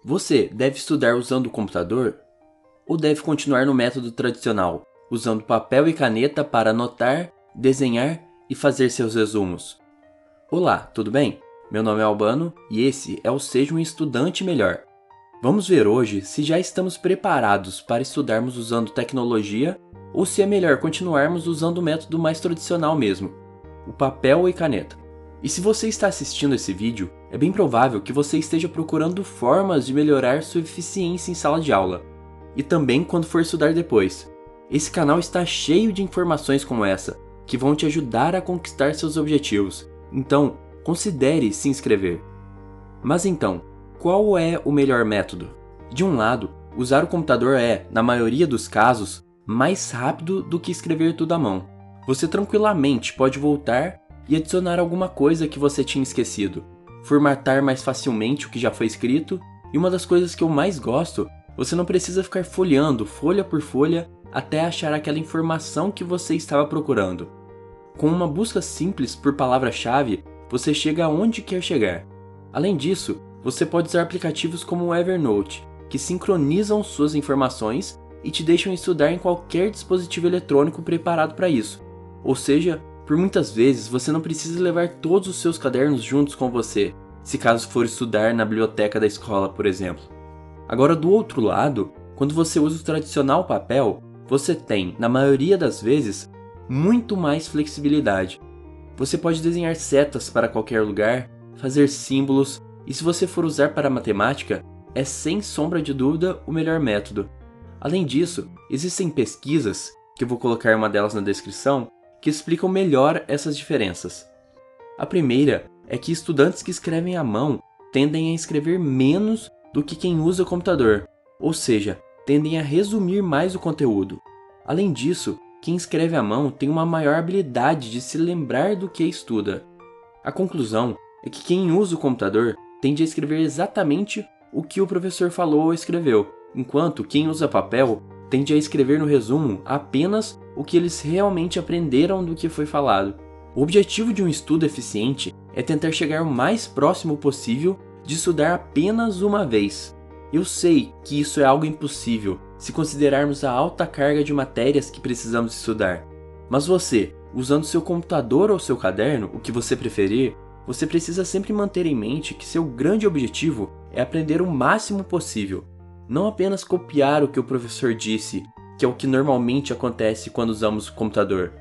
Você deve estudar usando o computador ou deve continuar no método tradicional, usando papel e caneta para anotar, desenhar e fazer seus resumos? Olá, tudo bem? Meu nome é Albano e esse é o Seja um Estudante Melhor. Vamos ver hoje se já estamos preparados para estudarmos usando tecnologia ou se é melhor continuarmos usando o método mais tradicional mesmo, o papel e caneta. E se você está assistindo esse vídeo, é bem provável que você esteja procurando formas de melhorar sua eficiência em sala de aula, e também quando for estudar depois. Esse canal está cheio de informações como essa, que vão te ajudar a conquistar seus objetivos, então considere se inscrever. Mas então, qual é o melhor método? De um lado, usar o computador é, na maioria dos casos, mais rápido do que escrever tudo à mão. Você tranquilamente pode voltar e adicionar alguma coisa que você tinha esquecido, formatar mais facilmente o que já foi escrito, e uma das coisas que eu mais gosto, você não precisa ficar folheando folha por folha até achar aquela informação que você estava procurando. Com uma busca simples por palavra-chave, você chega aonde quer chegar. Além disso, você pode usar aplicativos como o Evernote, que sincronizam suas informações e te deixam estudar em qualquer dispositivo eletrônico preparado para isso. Ou seja, por muitas vezes você não precisa levar todos os seus cadernos juntos com você, se caso for estudar na biblioteca da escola, por exemplo. Agora, do outro lado, quando você usa o tradicional papel, você tem, na maioria das vezes, muito mais flexibilidade. Você pode desenhar setas para qualquer lugar, fazer símbolos, e se você for usar para matemática, é sem sombra de dúvida o melhor método. Além disso, existem pesquisas, que eu vou colocar uma delas na descrição, que explicam melhor essas diferenças. A primeira é que estudantes que escrevem à mão tendem a escrever menos do que quem usa o computador, ou seja, tendem a resumir mais o conteúdo. Além disso, quem escreve à mão tem uma maior habilidade de se lembrar do que estuda. A conclusão é que quem usa o computador tende a escrever exatamente o que o professor falou ou escreveu, enquanto quem usa papel tende a escrever no resumo apenas o que eles realmente aprenderam do que foi falado. O objetivo de um estudo eficiente é tentar chegar o mais próximo possível de estudar apenas uma vez. Eu sei que isso é algo impossível se considerarmos a alta carga de matérias que precisamos estudar. Mas você, usando seu computador ou seu caderno, o que você preferir, você precisa sempre manter em mente que seu grande objetivo é aprender o máximo possível. Não apenas copiar o que o professor disse, que é o que normalmente acontece quando usamos o computador.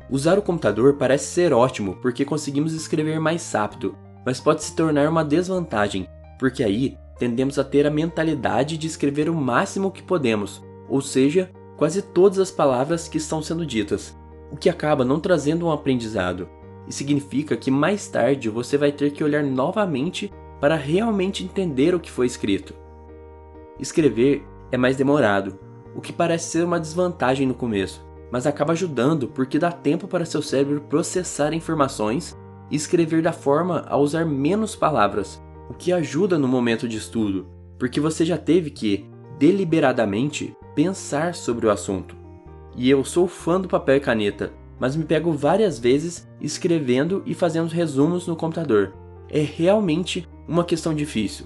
Usar o computador parece ser ótimo porque conseguimos escrever mais rápido, mas pode se tornar uma desvantagem, porque aí tendemos a ter a mentalidade de escrever o máximo que podemos, ou seja, quase todas as palavras que estão sendo ditas, o que acaba não trazendo um aprendizado, e significa que mais tarde você vai ter que olhar novamente para realmente entender o que foi escrito. Escrever é mais demorado, o que parece ser uma desvantagem no começo, mas acaba ajudando porque dá tempo para seu cérebro processar informações e escrever da forma a usar menos palavras, o que ajuda no momento de estudo, porque você já teve que, deliberadamente, pensar sobre o assunto. E eu sou fã do papel e caneta, mas me pego várias vezes escrevendo e fazendo resumos no computador. É realmente uma questão difícil.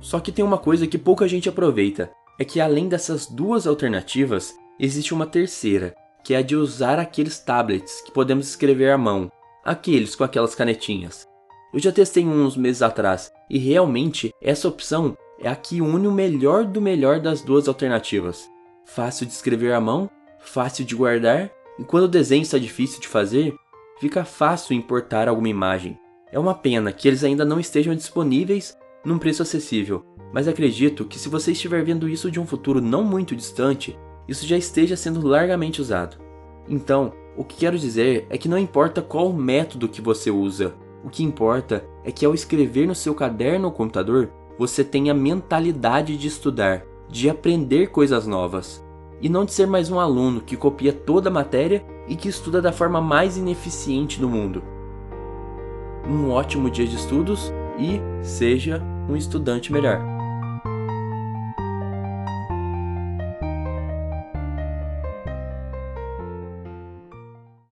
Só que tem uma coisa que pouca gente aproveita, é que além dessas duas alternativas, existe uma terceira, que é a de usar aqueles tablets que podemos escrever à mão, aqueles com aquelas canetinhas. Eu já testei uns meses atrás, e realmente essa opção é a que une o melhor do melhor das duas alternativas. Fácil de escrever à mão, fácil de guardar, e quando o desenho está difícil de fazer, fica fácil importar alguma imagem. É uma pena que eles ainda não estejam disponíveis num preço acessível, mas acredito que se você estiver vendo isso de um futuro não muito distante, isso já esteja sendo largamente usado. Então, o que quero dizer é que não importa qual método que você usa, o que importa é que ao escrever no seu caderno ou computador, você tenha a mentalidade de estudar, de aprender coisas novas, e não de ser mais um aluno que copia toda a matéria e que estuda da forma mais ineficiente do mundo. Um ótimo dia de estudos e seja um estudante melhor.